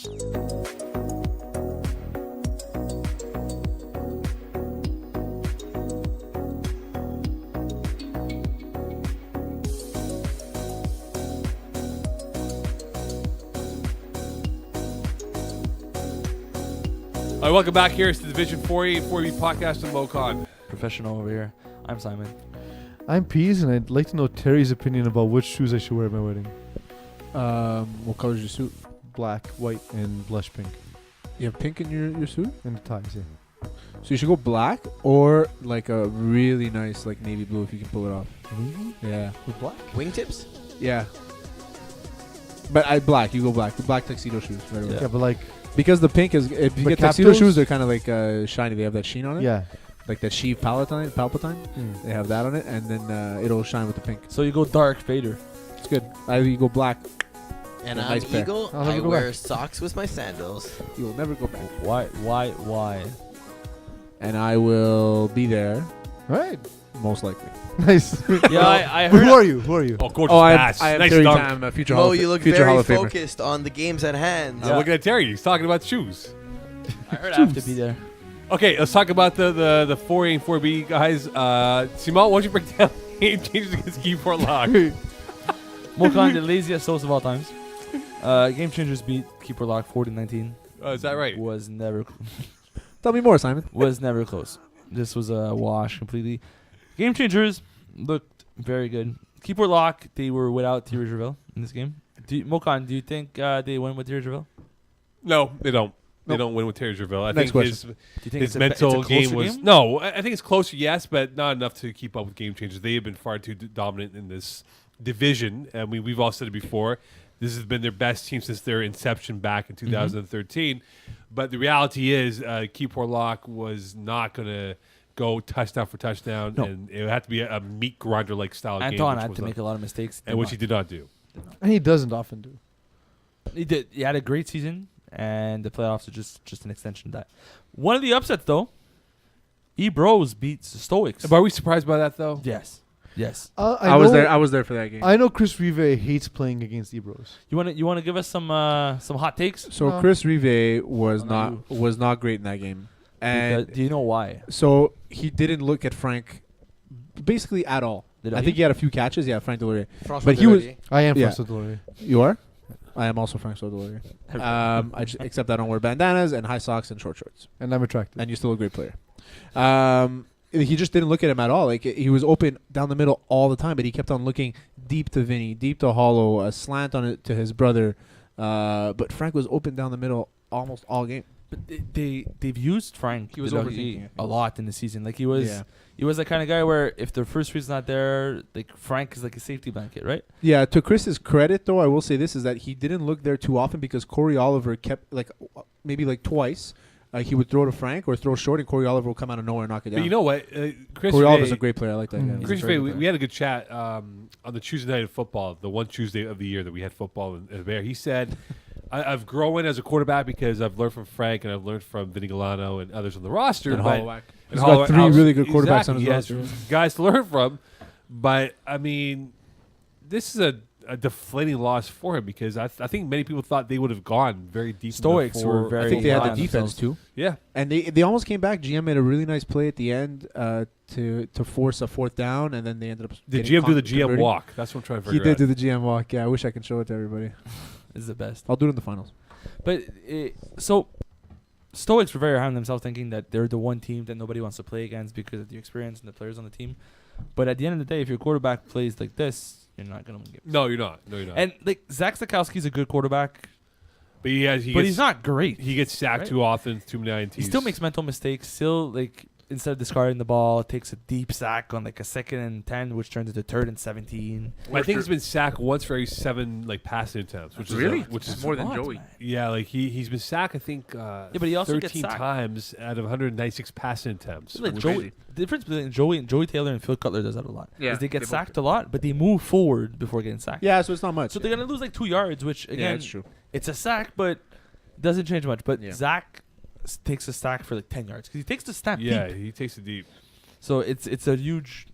All right, welcome back here to the Division 4A and 4B podcast of Mocon. Professional over here. I'm Simon. I'm Peeze, and I'd like to know Terry's opinion about which shoes I should wear at my wedding. What color is your suit? Black, white, and blush pink. You have pink in your suit? And the ties, yeah. So you should go black or like a really nice like navy blue if you can pull it off. Yeah. With black? Wingtips? Yeah. But black. You go black. The black tuxedo shoes. Right away. Yeah, but like... Because the pink is... If you But get tuxedo Capitals? shoes, they're kind of like shiny. They have that sheen on it. Yeah. Like that sheave Palpatine. They have that on it. And then it'll shine with the pink. So you go dark Vader. It's good. Either you go black. And A I'm nice pair. Eagle. I'll never I go wear back. socks with my sandals. You'll never go back. Why? And I will be there, Right. most likely. Nice. Yeah, I heard. Who are you? Who are you? Oh, gorgeous I pass. am Nice Terry dunk. Time, future Mo, Hall of you look future Hall very of Famer. focused on the games at hand. I'm looking at Terry. He's talking about shoes. I heard I have to be there. Okay, let's talk about the 4A and 4B guys. Simon, why don't you break down game changes against Keyport Lock? Mocon, the laziest host of all times. Game changers beat Keeper Lock 40-19. Oh, is that right? Was never Tell me more, Simon. close. This was a wash completely. Game changers looked very good. Keeper Lock, they were without Thierry Gervais in this game. Mocon, do you think they win with Thierry Gervais? No, they don't. They Nope. don't win with Terry Gervais. I Next think question. Do you think his it's mental it's a game closer was... No, I think it's closer, yes, but not enough to keep up with game changers. They have been far too dominant in this division. And we've all said it before. This has been their best team since their inception back in 2013. But the reality is Keyport Lock was not going to go touchdown for touchdown. No. And it had to be a meat grinder-like style game. Anton which had was to not- make a lot of mistakes. and which he did not do. And he doesn't often do. He did. He had a great season, and the playoffs are just an extension of that. One of the upsets, though, E-Bros beats the Stoics. But are we surprised by that, though? Yes. I was there. I was there for that game. I know Chris Rive hates playing against Ebros. You want to give us some hot takes? So No. Chris Rive was Oh, no, was not great in that game, and Do you know why? so he didn't look at Frank basically at all. I think he had a few catches. Yeah, Frank Delorier. Francois But he was- Delorier. I am Yeah. from Delorier. You are? I am also Frank Delorier. Except I don't wear bandanas and high socks and short shorts. And I'm attractive. And you're still a great player. He just didn't look at him at all. Like he was open down the middle all the time, but he kept on looking deep to Vinny, deep to Hollow, a slant on it to his brother. But Frank was open down the middle almost all game. But they've used Frank He was Delorier overthinking it. a lot in the season. Like he was Yeah. the kind of guy where if their first read's not there, like Frank is like a safety blanket, right? Yeah, to Chris's credit, though, I will say this is that he didn't look there too often because Corey Oliver kept, maybe twice, he would throw to Frank or throw short, and Corey Oliver will come out of nowhere and knock it down. But you know what? Chris Corey Rive- Oliver's a great player. I like that guy. Mm. He's a Chris very Rive, good we player. had a good chat on the Tuesday night of football, the one Tuesday of the year that we had football in there. He said, I've grown as a quarterback because I've learned from Frank and I've learned from Vinny Galano and others on the roster. And but- Holloway. and He's got Holloway- three really good quarterbacks on his Exactly, he has roster. guys to learn from. But, I mean, this is a deflating loss for him because I think many people thought they would have gone very deep. Stoics in the were four- very I think they had high the on defense, themselves. too. Yeah. And they almost came back. GM made a really nice play at the end to force a fourth down, and then they ended up Did getting GM do the converting. GM walk? That's what I'm trying to He figure did out. do the GM walk. Yeah, I wish I could show it to everybody. This is the best. I'll do it in the finals. But so Stoics were very high on themselves, thinking that they're the one team that nobody wants to play against because of the experience and the players on the team. But at the end of the day, if your quarterback plays like this, you're not gonna win games. No, you're not. No, you're not. And like Zach Stokowski's a good quarterback, but but he's not great. He gets sacked Right? too often, too many INTs. He still makes mental mistakes. Still, like instead of discarding the ball, takes a deep sack on like a 2nd and 10, which turns into 3rd and 17. I think he's been sacked once for every 7 passing attempts, which Really? is which is more than What, Joey. man? yeah. Like he's been sacked. I think but he also gets 13 sacked. times out of 196 passing attempts. Like which Joey, is- the difference between Joey Taylor and Phil Cutler does that a lot. Yeah, is they get they both sacked do. a lot, but they move forward before getting sacked. Yeah, so it's not much. So they're gonna lose like 2 yards, which yeah, again, it's true. it's a sack, but doesn't change much. But Yeah. Zach takes a sack for like 10 yards because he takes the snap yeah, deep. he takes it deep. So it's a huge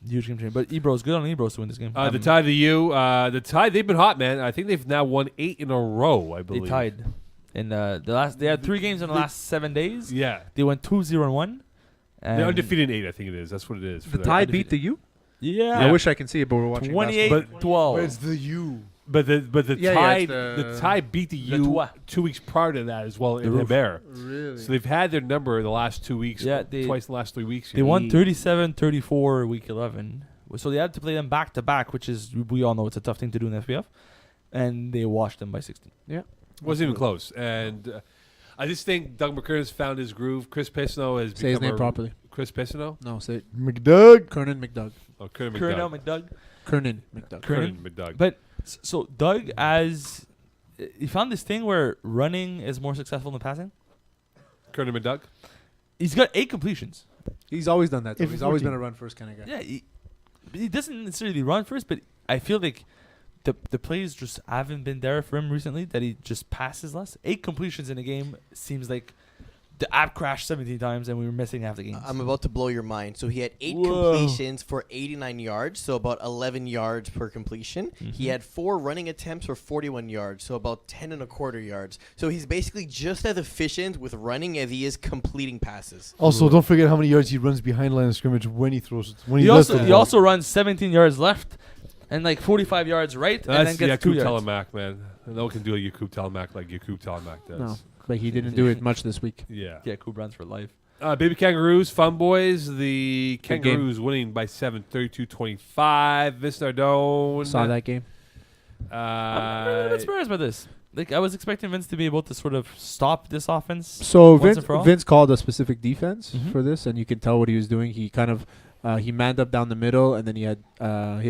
game changer. But Ebro's good on Ebro's to win this game. The tie to you. The tie, they've been hot, man. I think they've now won 8 in a row, I They believe. tied. In they had 3 games in the last 7 days. Yeah. They went 2-0-1. They're undefeated in 8, I think it is. That's what it is. The for Tide them. beat the U. Yeah. I wish I can see it, but we're watching. 28-12. But it's the U. But the Yeah, Tide it's the Tide beat the Le U Toit. 2 weeks prior to that as well in Roof. Hebert. Really? So they've had their number the last 2 weeks. Yeah, twice in the last 3 weeks. They won 37-34 week 11. So they had to play them back to back, which is, we all know it's a tough thing to do in the FBF. And they washed them by 16. Wasn't even close. And I just think Doug McKernan's found his groove. Chris Pessano has Say his become name properly. Chris Pessano? No, say it. McDoug. Kernan McDoug. Oh, Kernan Colonel McDoug. McDoug. Kernan McDoug. Kernan McDoug. But so Doug, as he found this thing where running is more successful than passing. Kernan McDoug? He's got 8 completions. He's always done that. Though. If He's always 14. been a run first kind of guy. Yeah, he doesn't necessarily run first, but I feel like the plays just haven't been there for him recently, that he just passes less. 8 completions in a game seems like the app crashed 17 times and we were missing half the games. I'm about to blow your mind. So he had 8 Whoa. completions for 89 yards, so about 11 yards per completion. He had 4 running attempts for 41 yards, so about 10 and a quarter yards. So he's basically just as efficient with running as he is completing passes. Also, don't forget how many yards he runs behind line of scrimmage when he throws it. When he, He does also the he ball. also runs 17 yards left and like 45 yards right, and then That's gets 2 Yakub yards. Telemac, man. No one can do a Yakub Telemac like Yakub Telemac does. No, but he didn't do it much this week. Yeah. Yeah, Coop runs for life. Baby Kangaroos, Fun Boys. The Good game. Kangaroos winning by 7, 32-25. Vince Nardone. Saw that game. I'm a little bit surprised by this. Like, I was expecting Vince to be able to sort of stop this offense. So Once and for all? Vince called a specific defense Mhm. for this, and you can tell what he was doing. He kind of he manned up down the middle, and then he had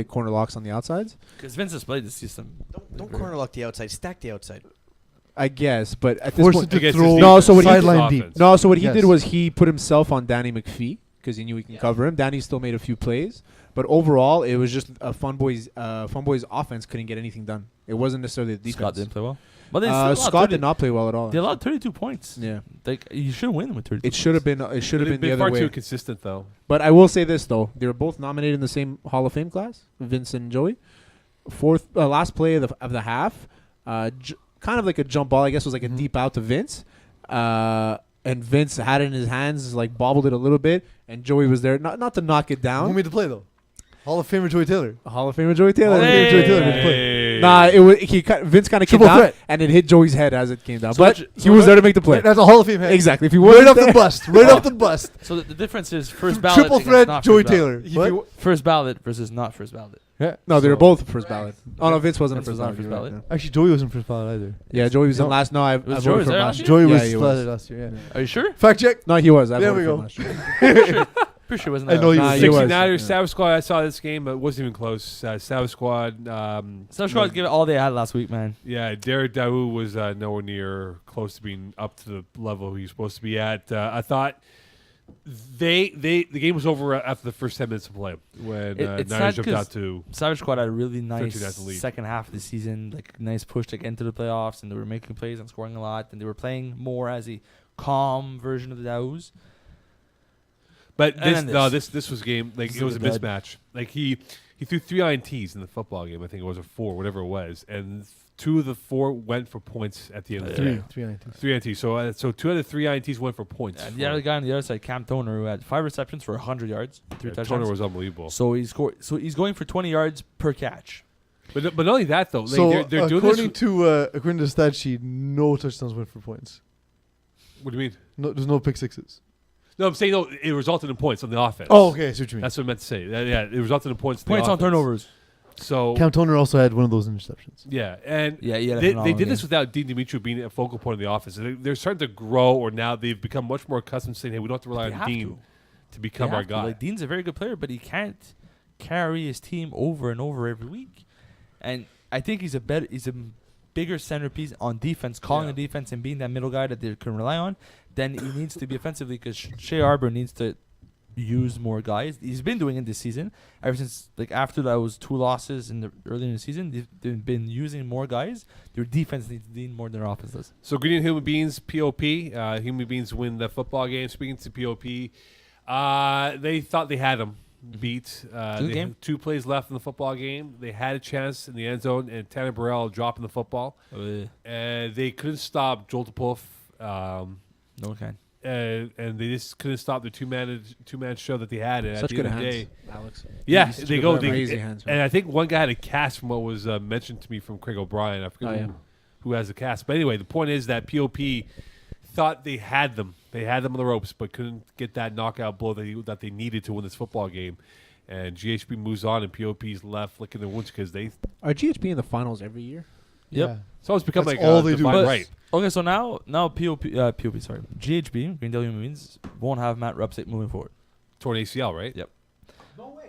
corner locks on the outsides. Because Vince has played this system. Don't corner lock the outside, stack the outside. I guess, but at this Forced point, him to Against throw his No, so what he- sideline deep. offense. no. So what he Yes. did was he put himself on Danny McPhee because he knew he can cover him. Danny still made a few plays, but overall, it was just a Fun Boys offense couldn't get anything done. It wasn't necessarily the defense. Scott didn't play well. But they still allowed Scott 30 did not play well at all. They allowed 32 points. Yeah, Like, you should win with 32 it should have been. It should have They've been the far other way. too consistent, though. But I will say this though: they were both nominated in the same Hall of Fame class, Vince and Joey. Last play of the half, kind of like a jump ball. I guess was like a deep out to Vince, and Vince had it in his hands, like bobbled it a little bit, and Joey was there, not to knock it Who down. made the play though? Hall of Famer Joey Taylor. Hall of Famer Joey Taylor. Hall of Famer Joey Taylor made the play. Hey. Nah, it was Vince kind of came Triple down threat. and it hit Joey's head as it came down, So but much- he so was much- there to make the play. That's a Hall of Fame head. Exactly. If he Right was off the bust. Right off the bust. So the difference is first ballot. Triple against threat, not Joey first ballot. Taylor. What? First ballot versus not first ballot. Yeah. no, they were So- both first ballot. Oh no, Vince wasn't Vince a was first not ballot. first you're right, ballot. Actually, Joey wasn't first ballot either. Yeah, Joey was in No. last. No, I Was voted Joey for there him last last year? Joey Yeah, was he splattered last year. Yeah. Are you sure? Fact check. No, he was. I There voted we for go. him last year. Pretty sure it wasn't. I that know last he year. Nah, was. he was. 69ers, Yeah. Savage Squad. I saw this game. It wasn't even close. Savage Squad. South Squad gave it all they had last week, man. Yeah, Derek Daou was nowhere near close to being up to the level he's supposed to be at. I thought the game was over after the first 10 minutes of play when It's Niners sad jumped 'cause out to. Savage Squad had a really nice 13-0 lead. second half of the season, like nice push to get into the playoffs, and they were making plays and scoring a lot, and they were playing more as a calm version of the Daouz. But And this then this was game like This it was is a a dud. mismatch. Like he threw 3 INTs in the football game. I think it was, or 4, whatever it was, and 2 of the 4 went for points at the end of the Yeah. day. 390. 3 INTs. So 2 out of 3 INTs went for points. And the other guy on the other side, Cam Toner, who had 5 receptions for 100 yards, 3 Yeah, touchdowns. Turner was unbelievable. So he scored. So he's going for 20 yards per catch. But not only that though, like So they're doing according this. according to the stat sheet, no touchdowns went for points. What do you mean? No, there's no pick sixes. No, I'm saying no. It resulted in points on the offense. Oh, okay. I see what you mean. That's what I meant to say. Yeah, it resulted in points. Points on turnovers. So Cam Toner also had one of those interceptions. yeah, and Yeah, yeah. they did this without Dean Dimitri being a focal point of the offense. They're starting to grow, or now they've become much more accustomed to saying, "Hey, we don't have to rely on Dean to become our guy." Like Dean's a very good player, but he can't carry his team over and over every week. And I think he's a bigger centerpiece on defense, calling Yeah. the defense and being that middle guy that they can rely on. Then he needs to be offensively because Shea Arbor needs to use more guys. He's been doing it this season ever since like after those 2 losses early in the season. They've been using more guys. Their defense needs to lean more than their offense does. So Green and Human Beings, POP. Human Beings win the football game. Speaking to POP, they thought they had him. beat. Good They game. had 2 plays left in the football game. They had a chance in the end zone, and Tanner Burrell dropping the football. And they couldn't stop Joel Tupuf. No kind. And they just couldn't stop the two-man show that they had. And Such at the good end of the hands, day, Alex. yeah, He's such they a go. good- They, amazing hands, man. and I think one guy had a cast from what was mentioned to me from Craig O'Brien. I forget who has the cast. But anyway, the point is that POP thought they had them. They had them on the ropes, but couldn't get that knockout blow that they needed to win this football game. And GHB moves on, and POP's left licking their wounds because they. Are GHB in the finals every year? Yep. Yeah. So it's become That's like all a they do. divine But- right. Okay, so now POP, sorry, GHB, Greendale Human Beings, won't have Matt Rupsick moving forward. Torn ACL, right? Yep.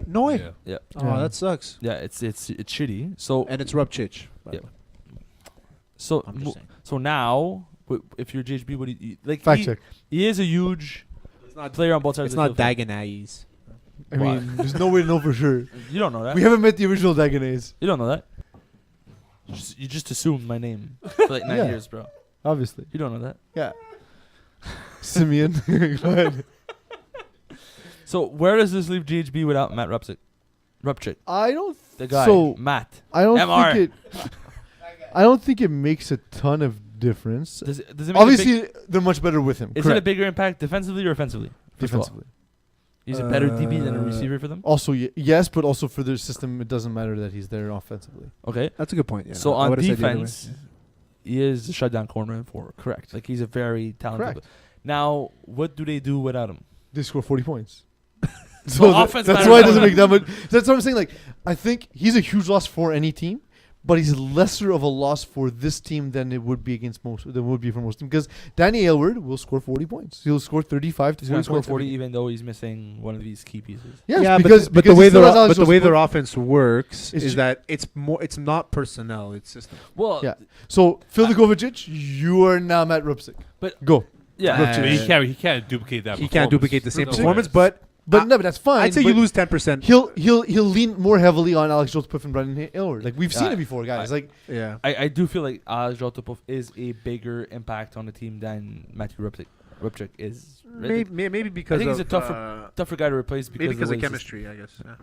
No way. Yeah. Yeah. Oh, Yeah. that sucks. Yeah, it's shitty. So And it's Rupchich. by the Yeah. way. so I'm just saying. so now if you're GHB, what do you like? Fact check. He is a huge It's not. player on both sides It's of the not field. Dagenais. I Why? mean, there's no way to know for sure. You don't know that. We haven't met the original Dagenais, You don't know that. You just assumed my name for like 9 Yeah. years, bro. obviously. You don't know that. Yeah. Simeon. Go ahead. So where does this leave GHB without Matt Rupchick, I don't. the guy, So Matt? I don't MR. think it. I don't think it makes a ton of difference. Does it make a Obviously, they're much better with him. is it a Correct. bigger impact defensively or offensively? First of all, Defensively. he's a better DB than a receiver for them. Also, yes, but also for their system, it doesn't matter that he's there offensively. Okay. That's a good point. Yeah. So I on would've said the other way. defense, he is the shutdown corner and forward. Correct. Like he's a very talented. Correct. Now, what do they do without him? They score 40 points. So that- offense that's matters why it more. doesn't make that much. That's what I'm saying. Like, I think he's a huge loss for any team, but he's lesser of a loss for this team than it would be against most. Than would be for most teams. Because Danny Aylward will score 40 points. He'll score 35 to He's 40 gonna score points 40 every game. even though he's missing one of these key pieces. Yes, yeah, because but the he way still has Alex the way Joseph. their offense works It's is ju- that it's not personnel, it's system. Well, Yeah. So Phil Kovacic, you are now Matt Rupsick. But Go. yeah, Rupchick. But he can't duplicate that. He can't duplicate the same No, performance, yes. but But no, but that's fine. I'd say but you lose 10%. He'll lean more heavily on Alex Joseph and Brandon Aylward. Like we've seen it before, guys. Like Yeah. I do feel like Alex Jotopov is a bigger impact on the team than Matthew Rupchick is. Right? Maybe because I think he's of, a tougher guy to replace because maybe because the of way he's- chemistry, I guess. Yeah.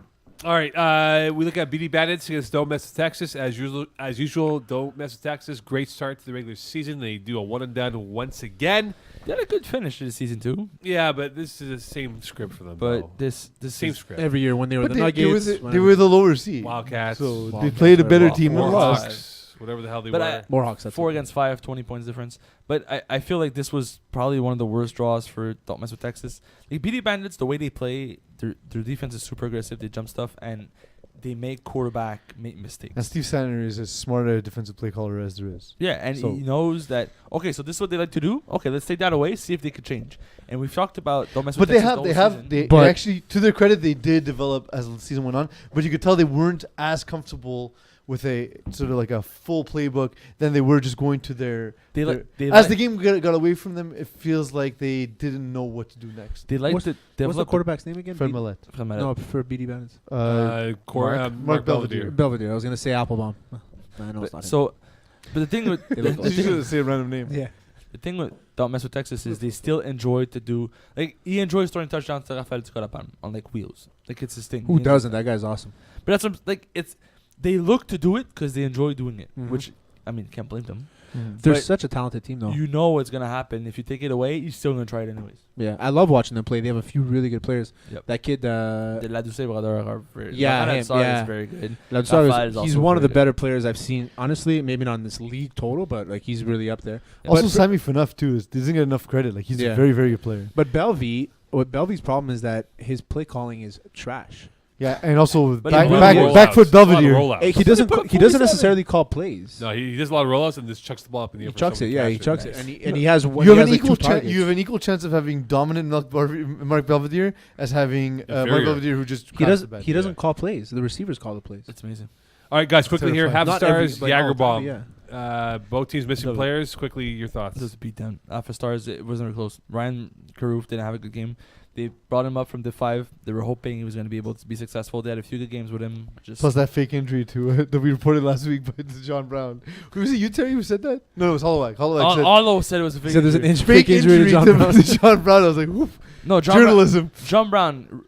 All right, we look at BD Bandits against Don't Mess with Texas. As usual, Don't Mess with Texas. Great start to the regular season. They do a one and done once again. They had a good finish to the season too, Yeah, but this is the same script for them. but though. this same is script. Every year when they were but the they were Nuggets, the, whenever. they were the lower seed. Wildcats, So they Wildcats, played a better whatever. team than Warhawks. us. whatever the hell they But were. Warhawks. That's 4 what- against 5, 20 points difference. But I feel like this was probably one of the worst draws for Don't Mess with Texas. Like BD Bandits, the way they play, their defense is super aggressive. They jump stuff and they make quarterback make mistakes. And Steve Sander is as smart a defensive play caller as there is. Yeah, and So- he knows that. Okay, so this is what they like to do. Okay, let's take that away. See if they could change. And we've talked about Don't Mess But with they Texas have, the they whole have, season. they But- actually, to their credit, they did develop as the season went on. But you could tell they weren't as comfortable with a sort of like a full playbook than they were just going to their. They their- like they as like, the game got away from them, it feels like they didn't know what to do next. they like What's- to What's the develop quarterback's name again? Fred B- Millett. No, for BD Bandits. Mark Belvedere. Belvedere. I was gonna say Applebaum. I know it's not him. So, but the thing with They look the like- You thing- should say a random name. Yeah. the thing with Don't Mess with Texas is they still enjoy to do like he enjoys throwing touchdowns to Rafael Tzikarapan on like wheels. Like it's his thing. Who He enjoys doesn't? that. That guy's awesome. But that's what, like it's they look to do it because they enjoy doing it, Mhm. which I mean can't blame them. They're But such a talented team, though. You know what's gonna happen if you take it away. You're still gonna try it anyways. Yeah, I love watching them play. They have a few really good players. Yep. That kid, The Ladoucet brothers are very Yeah, Rafael him, Sarr yeah. is very good. Lansar Rafael is he's also one of the very good. better players I've seen. Honestly, maybe not in this league total, but like he's really up there. Also, But- Sammy Fanuff too doesn't get enough credit. Like he's Yeah. a very, very good player. But Belvy's problem is that his play calling is trash. Yeah, and also But back, he back, rollouts. back foot A lot of Belvedere. rollouts. He doesn't put he doesn't 47. necessarily call plays. No, he does a lot of rollouts and just chucks the ball up in the air. He for chucks it. someone to Yeah, catch he chucks Nice. it, and he has one. You he have an has, like, equal two chance. targets. You have an equal chance of having dominant Mark Belvedere as having Mark Inferior. Belvedere who just He cracks the doesn't. bed. He doesn't call plays. The receivers call the plays. It's amazing. All right, guys, quickly here. Terrifying. Half Not every- stars, like, all the time, Jagerbomb. yeah. Both teams missing Love it. players. Quickly, your thoughts. This was a beatdown. Alpha Stars, it wasn't very close. Ryan Karoof didn't have a good game. They brought him up from the 5. They were hoping he was going to be able to be successful. They had a few good games with him. Just Plus that fake injury to that we reported last week by John Brown. Who was it? You, Terry, who said that? No, it was Holloway. Holloway said Arlo said it was a So there's an injury. fake injury to John Brown. to John Brown. I was like, woof. No, John Brown, Journalism. John Brown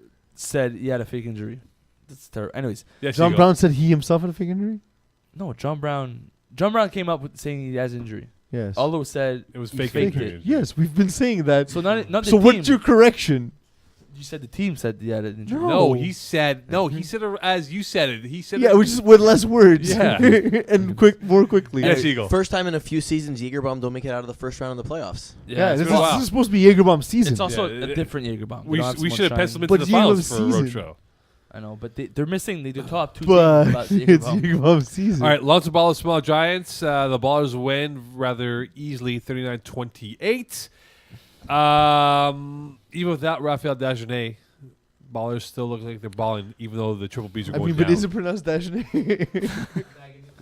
said he had a fake injury. That's terrible. Anyways, Yes, John you go. Brown said he himself had a fake injury. no, John Brown. John Brown came up with saying he has injury. Yes. Although said It was he fake faked injury. it. Yes, we've been saying that. So not the So team. what's your correction? You said the team said he had an injury. No. No, he said it as you said it. He said Yeah, it. which is with less words. Yeah. and more quickly. Yes, Eagle. First time in a few seasons, Jägerbaum don't make it out of the first round of the playoffs. Yeah, it's this, been a is, while. this is supposed to be Jägerbaum's season. It's also Yeah, a different Jägerbaum. We don't have so much should have shine. penciled him But into the finals Jägerbaum's for a road season. show. I know, but they're missing the top two but teams. About it's Jägerbaum. Jägerbaum's season. All right, Lonzo Ball, Small Giants. The Ballers win rather easily, 39-28. Even without Raphael Dagenais, Ballers still look like they're balling, even though the triple Bs are I going mean, but down. is it pronounced Dagenais?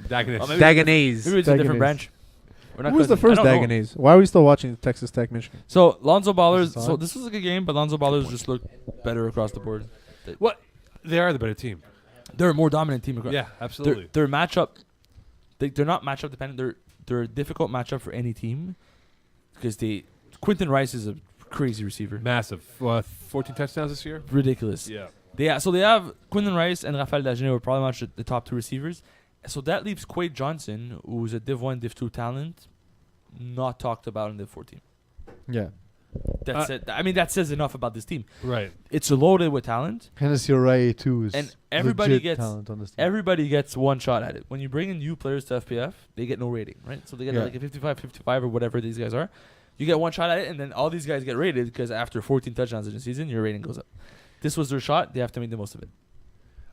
Dagenais. Oh, maybe- Dagenais. Maybe it's a Dagenais. different branch. We're not Who was the cousins. first I don't know. Dagenais? Why are we still watching Texas Tech, Michigan? So Lonzo Ballers. This is So on. this was a good game, but Lonzo Ballers just looked better across the board. What? They are the better team. They're a more dominant team. Yeah, absolutely. Their matchup. They're not matchup dependent. They're a difficult matchup for any team because Quentin Rice is a crazy receiver. Massive. 14 touchdowns this year? Ridiculous. Yeah. So they have Quentin Rice and Raphael Dagenais were probably much the top two receivers. So that leaves Quade Johnson, who's a Div 1, Div 2 talent, not talked about in Div 4 team. Yeah. That's it. I mean, that says enough about this team. Right. It's loaded with talent, Hennessy O'Reilly, too, is and everybody legit gets talent on this team. everybody gets one shot at it. When you bring in new players to FPF, they get no rating, right? So they get Yeah. like a 55, 55 or whatever these guys are. You get one shot at it, and then all these guys get rated because after 14 touchdowns in a season, your rating goes up. This was their shot. They have to make the most of it.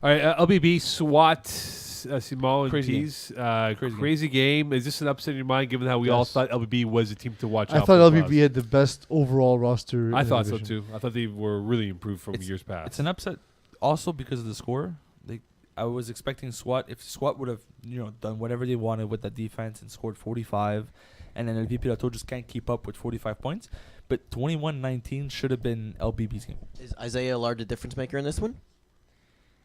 All right, LBB, SWAT, Simone, and Crazy game. Peeze. Crazy Crazy game. Is this an upset in your mind, given how we all Yes. thought LBB was a team to watch I out thought for? LBB had the best overall roster. I in the thought so, division. too. I thought they were really improved from It's- years past. It's an upset also because of the score. I was expecting SWAT. If SWAT would have done whatever they wanted with that defense and scored 45, and then LVP Lato just can't keep up with 45 points. But 21-19 should have been LBB's game. Is Isaiah Lard the difference maker in this one?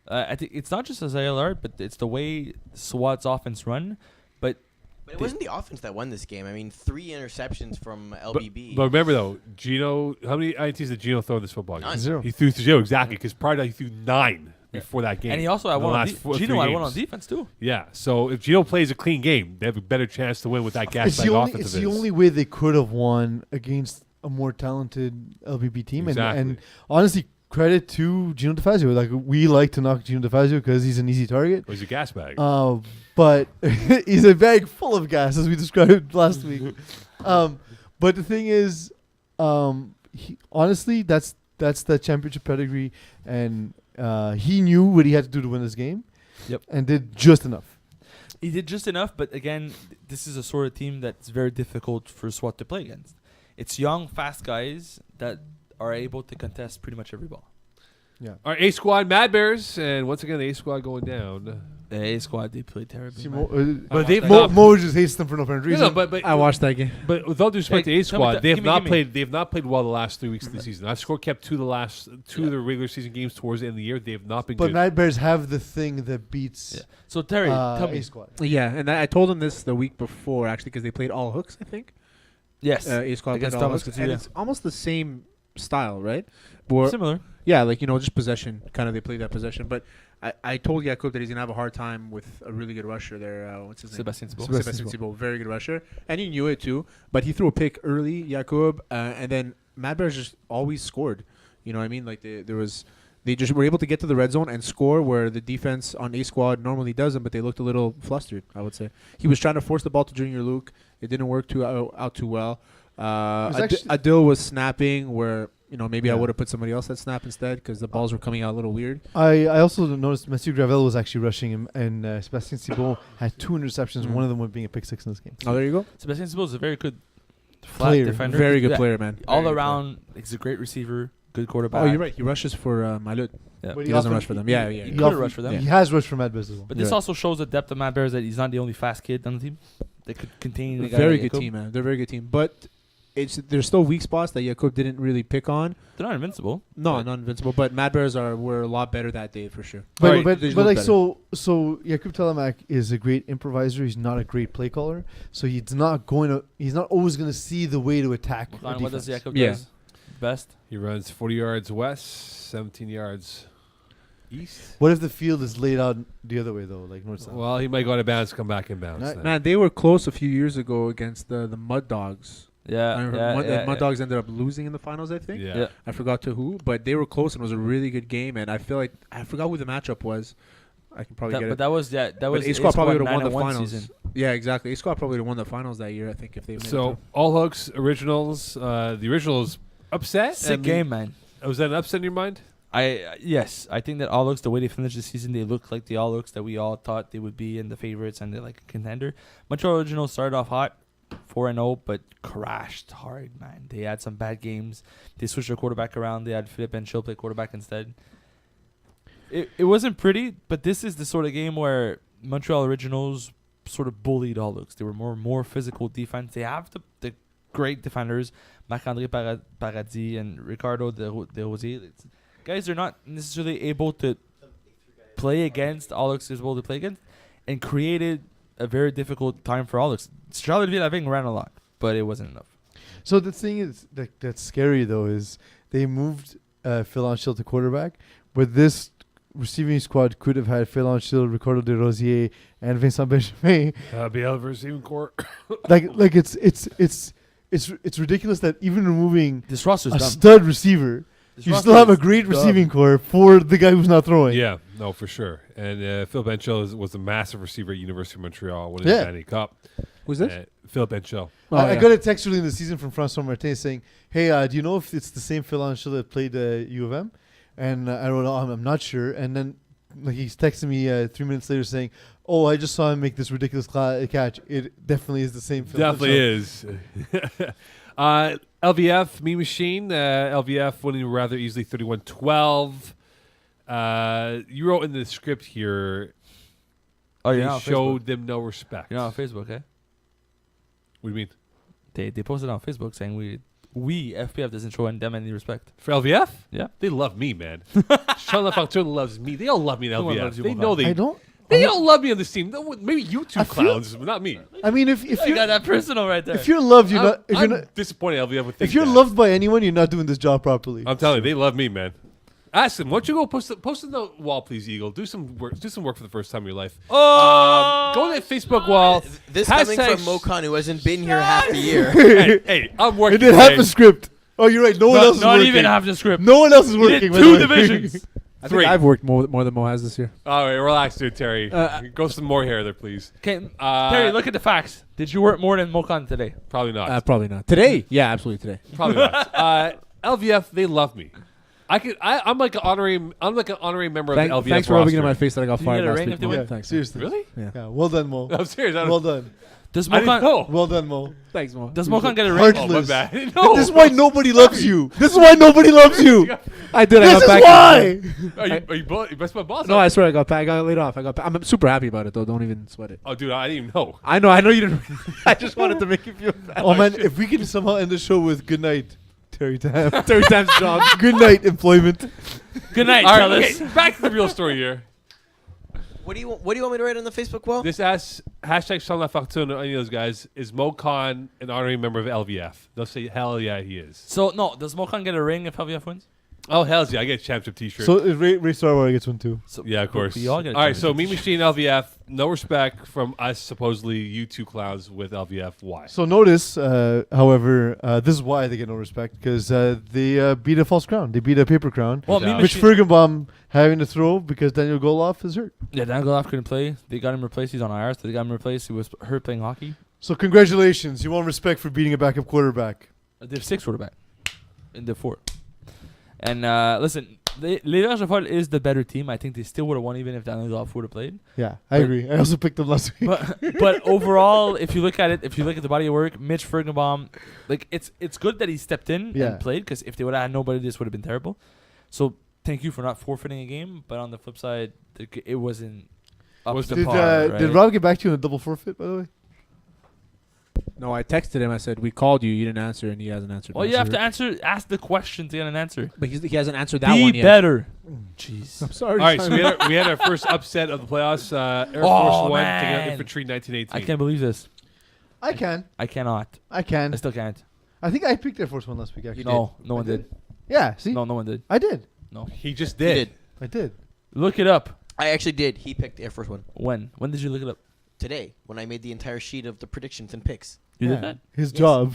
I think it's not just Isaiah Lard, but it's the way SWAT's offense run. But But it wasn't the offense that won this game. I mean, 3 interceptions from LBB. But remember, though, Gino, how many INTs did Gino throw in this football game? None. 0. He threw 0, exactly, because prior to that, he threw 9 before that game. and he also had The one on last four- Gino three had one on games. defense too. Yeah, so if Gino plays a clean game, they have a better chance to win with that gas It's bag the only. offense. It's of the his. only way they could have won against a more talented LBB team. Exactly. And honestly, credit to Gino DeFazio. Like, we like to knock Gino DeFazio because he's an easy target. It was a gas bag. But he's a bag full of gas, as we described last week. But the thing is, honestly, that's the championship pedigree, and he knew what he had to do to win this game. Yep. And did just enough. He did just enough, but again, this is a sort of team that's very difficult for SWAT to play against. It's young, fast guys that are able to contest pretty much every ball. Yeah. All right, A Squad, Mad Bears, and once again, the A Squad going down. The A squad, they played terribly. See, man. But they've Mo, not. Mo just hates them for no apparent reason. No, but I watched that game. But with all due respect Hey, to A tell me Squad, that- they have gimme, not gimme. played. They have not played well the last 3 weeks of the season. That score kept two of the regular season games towards the end of the year. They have not been But good. Night Bears have the thing that beats Yeah. So Terry, tell me. A Squad. Yeah, and I told him this the week before, actually, because they played all hooks, I think. Yes. A Squad Against played all Thomas hooks. Couture, And yeah. it's almost the same style, right? But Similar. yeah, like, just possession. Kind of they play that possession. But I told Jakub that he's going to have a hard time with a really good rusher there. What's his name? Sebastian Thibault. Sebastian Sebastian Thibault, very good rusher. And he knew it too. But he threw a pick early, Jakub, and then Mad Bears just always scored. You know what I mean? Like, they just were able to get to the red zone and score where the defense on A Squad normally doesn't, but they looked a little flustered, I would say. He was trying to force the ball to Junior Luke. It didn't work out too well. Adil was snapping where, maybe I Yeah. would have put somebody else at snap instead because the balls were coming out a little weird. I also noticed Mathieu Gravel was actually rushing him, and Sebastian Thibault had 2 interceptions. One of them would being a pick 6 in this game. Oh, there you go. Sebastian Thibault is a very good flat Player. defender. Very good Yeah. player, man. All Very good around, he's a great receiver, good quarterback. player. Oh, you're right. He rushes for Malut. Yeah. But He doesn't often- rush for them. Yeah, He yeah. could often- rush for them. He has rushed for Mad Bears as well. But this Yeah. also shows the depth of Matt Bears that he's not the only fast kid on the team. They could contain a guy Very like good Jakub. team, man. They're a very good team. But there's still weak spots that Jakub didn't really pick on. They're not invincible. No, But- not invincible. But Mad Bears were a lot better that day for sure. But Alright, but, they just but look like better. so Jakub Telemak is a great improviser. He's not a great play caller. So he's not always going to see the way to attack. a What does defense. Jakub Yeah. does best? He runs 40 yards west, 17 yards East. What if the field is laid out the other way though, like north south? Well, he might go out of bounds, come back in bounds. Right. then. Man, they were close a few years ago against the Mud Dogs. Yeah, I remember yeah, Mud Dogs ended up losing in the finals, I think. Yeah. Yeah. I forgot to who, but they were close and it was a really good game. And I feel like I forgot who the matchup was. I can probably get But it. that was that was A Squad probably would have won the 9-1 finals. season. Yeah, exactly. A Squad probably would have won the finals that year. I think if they made it So through. all hooks originals. The originals upset. Sick game, man. Was that an upset in your mind? Yes, I think that All Looks, the way they finished the season, they look like the All Looks that we all thought they would be in the favorites and they're like a contender. Montreal Originals started off hot, 4-0, but crashed hard, man. They had some bad games. They switched their quarterback around. They had Philippe and Chill play quarterback instead. It wasn't pretty, but this is the sort of game where Montreal Originals sort of bullied All Looks. They were more physical defense. They have the great defenders, Marc-André Paradis and Ricardo de Rosier. Guys are not necessarily able to play against All Looks is able to play against, and created a very difficult time for All Looks. Charlotte Villaving ran a lot, but it wasn't enough. So the thing is that's scary though is they moved Phil Anschel to quarterback, but this receiving squad could have had Phil Anschel, Ricardo de Rosier, and Vincent Benjamin. BL versus even court. like it's ridiculous that even removing This roster's a dumb. stud receiver, This you roster still have a is great dumb. receiving core for the guy who's not throwing. Yeah, no, for sure. And Phil Benchel was a massive receiver at University of Montreal, winning Yeah. the Stanley Cup. Who's this? Phil Benchel. I got a text early in the season from Francois Martin saying, "Hey, do you know if it's the same Phil Anschel that played U of M?" And I wrote, I'm not sure. And then he's texting me 3 minutes later saying, "Oh, I just saw him make this ridiculous catch. It definitely is the same Phil Definitely Anschel." is. LVF, Me Machine. LVF winning rather easily 31-12. You wrote in the script here, Oh, they you're not on showed Facebook. them no respect. You're not on Facebook, eh? What do you mean? They posted on Facebook saying we FPF doesn't show them any respect. For LVF? Yeah. They love me, man. Sean LaFontaine loves me. They all love me in No one LVF. loves you, They Mokan. know I don't. they all love me on this team. No, maybe you two I feel- clowns, but not me. I mean, if You you got that personal right there. if you're loved, you're I'm, not. If I'm you're not. disappointed LVF would think If you're that. loved by anyone, you're not doing this job properly. I'm telling you, they love me, man. Ask them. Why don't you go post on the wall, please, Eagle? Do some work. Do some work for the first time in your life. Go on that Facebook wall. This coming Hashtag from Mokan, who hasn't been here half a year. hey, I'm working. It didn't have today. a script. Oh, you're right. No one else is Not working. even half the script. No one else is You working. did by the 2 way. divisions. I Three. think I've worked more than Mo has this year. All right, relax, dude, Terry. Uh, Go some more hair there, please. Okay, Uh, Terry, look at the facts. Did you work more than Mokan today? Probably not. Probably not. Today? Yeah, absolutely today. Probably not. LVF, they love me. I'm like an honorary member of the LVF Thanks for rubbing it in my roster. face that I got Do you fired get a last ring week. if they Mo. win? Yeah, Thanks. seriously. Really? Yeah. Yeah, well done, Mo. I'm serious. I don't Well done. Does I didn't Mokan know. Well done, Mo. Thanks, Mo. does Mokan get a ring? Heartless. Oh, my bad. No. This is why nobody loves you. This is why nobody loves you. I did. I This got is back. why. You best my boss? No, I swear I got laid off. I'm super happy about it though. Don't even sweat it. Oh, dude, I didn't even know. I know you didn't. I just wanted to make you feel bad. Oh man, if we can somehow end the show with good night, Terry Tam. Third time's job. Good night, employment. Good night, All right, fellas. okay, back to the real story here. What do you want me to write on the Facebook wall? This hashtag Sean LaFontaine or any of those guys is Mokan an honorary member of LVF. They'll say, hell yeah, he is. So, no, does Mokan get a ring if LVF wins? Oh, hell yeah, I get a championship t-shirt. So Ray Starwire gets one too. So, yeah, of course. We all get a All right, so championship Me Machine LVF, no respect from us, supposedly you two clowns with LVF. Why? So notice, however, this is why they get no respect because they beat a false crown. They beat a paper crown. Well, Yeah. Me Which Machine, Fergenbaum having to throw because Daniel Goloff is hurt. yeah, Dan Goloff couldn't play. They got him replaced. He's on IR, so they got him replaced. He was hurt playing hockey. So congratulations, you want respect for beating a backup quarterback. Div 6 quarterback in Div 4. And listen, Les Verts is the better team. I think they still would have won even if Daniel Goloff would have played. Yeah, I But- agree. I also picked them last week. But overall, if you look at the body of work, Mitch Fergenbaum, like it's good that he stepped in Yeah. and played because if they would have had nobody, this would have been terrible. So thank you for not forfeiting a game. But on the flip side, it wasn't up to Did, par. Right? did Rob get back to you on a double forfeit, by the way? No, I texted him. I said we called you. You didn't answer, and he hasn't answered. Well, back. you have to ask the question to get an answer. But he hasn't answered that Be one yet. better. Jeez. I'm sorry. All right, so we had our first upset of the playoffs. Air Oh, Force One taking out man. Infantry 1918. I can't believe this. I can. I cannot. I can. I still can't. I think I picked Air Force One last week, actually. No one I did. Yeah, see? No one did. I did. No. He just You did. did. I did. Look it up. I actually did. He picked Air Force One When? When did you look it up? today when I made the entire sheet of the predictions and picks. You Yeah, did that? His Yes. job.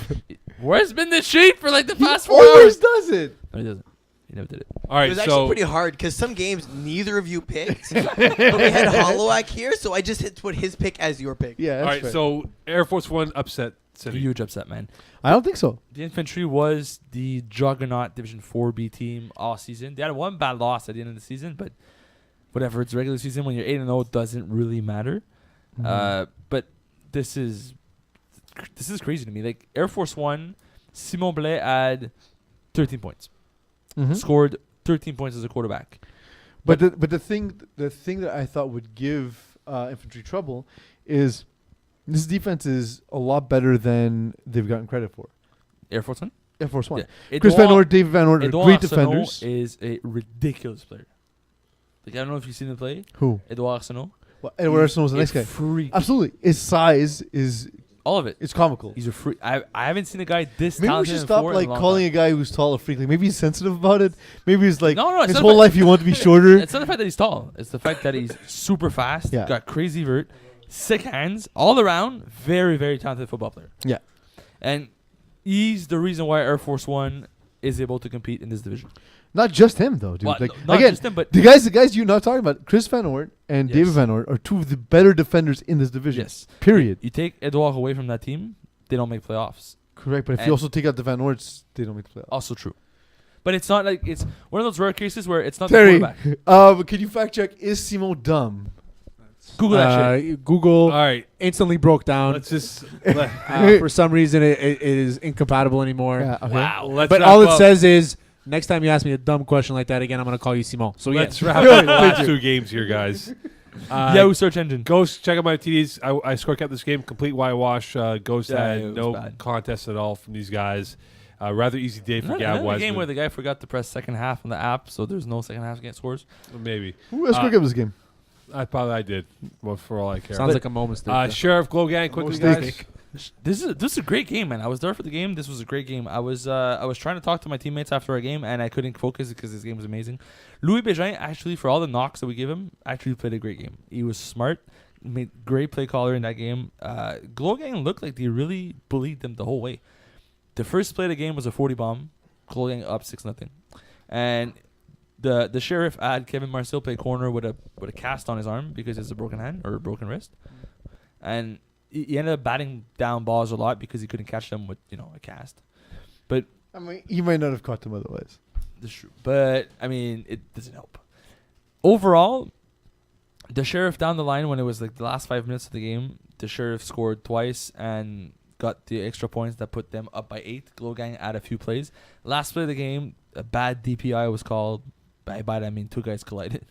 Where's been this sheet for like the He past 4 always hours? does it. No, he doesn't. He never did it. All right, It was actually so pretty hard because some games neither of you picked, but we had Holowak here, so I just had to put his pick as your pick. Yeah. all That's right, fair. so Air Force One upset City. Huge upset, man. I don't think so. The infantry was the juggernaut Division 4B team all season. They had one bad loss at the end of the season, but whatever. It's regular season. When you're 8-0, it doesn't really matter. But this is crazy to me. Like Air Force One, Simon Blais had 13 points. Mhm. Scored 13 points as a quarterback. But the thing that I thought would give infantry trouble is this defense is a lot better than they've gotten credit for. Air Force One? Air Force One. Yeah. Chris Van Ort, David Van Ort are Edouard great Arsenault defenders. is a ridiculous player. Like, I don't know if you've seen him play. Who? Edouard Arsenault. Well, Edward Arsenal was a nice guy. Freak. Absolutely. His size is All of it. it's comical. He's a freak. I haven't seen a guy this Maybe we talented should in stop four like in a long calling time. a guy who's tall a freak. Like maybe he's sensitive about it. Maybe he's like No, it's his not whole about- life he wanted to be shorter. It's not the fact that he's tall. It's the fact that he's super fast. Yeah. Got crazy vert, sick hands, all around. Very, very talented football player. Yeah. And he's the reason why Air Force One is able to compete in this division. Not just him though, dude. Well, like not again, just him, but the guys you're not talking about, Chris Van Ort and Yes. David Van Ort, are two of the better defenders in this division. yes. Period. You take Edouard away from that team, they don't make playoffs. Correct. But if And- you also take out the Van Orts, they don't make the playoffs. Also true. But it's not like it's one of those rare cases where it's not Terry, the quarterback. can you fact check? Is Simon dumb? Google that shit. Google all right, instantly broke down. let's just For some reason, it is incompatible anymore. Yeah. Okay. Wow. let's But wrap all it up. says is, next time you ask me a dumb question like that again, I'm going to call you Simon. So Let's yes. wrap up the last two games here, guys. Yahoo search engine. Ghost, check out my TDs. I score kept this game complete whitewash. Ghost Yeah, had it was no bad. contest at all from these guys. Rather easy day for Gab Another game where Wesman. the guy forgot to press second half on the app, so there's no second half to get scores. Maybe Who else could give this game? I did. Well, for all I care. Sounds like a moment. Sheriff Glogan, quickly, Mistake. guys. This is a great game, man. I was there for the game. This was a great game. I was trying to talk to my teammates after our game, and I couldn't focus because this game was amazing. Louis Bégin, actually, for all the knocks that we gave him, actually played a great game. He was smart, made great play caller in that game. Glogan looked like they really bullied them the whole way. The first play of the game was a 40 bomb. Glogan up 6-0, and the sheriff had Kevin Marcel play corner with a cast on his arm because he has a broken hand or a broken wrist, and he ended up batting down balls a lot because he couldn't catch them with a cast. But I mean, he might not have caught them otherwise. that's true. But I mean, it doesn't help. Overall, the sheriff down the line when it was like the last 5 minutes of the game, the sheriff scored twice and got the extra points that put them up by 8. Glogang had a few plays. Last play of the game, a bad DPI was called. By that I mean 2 guys collided.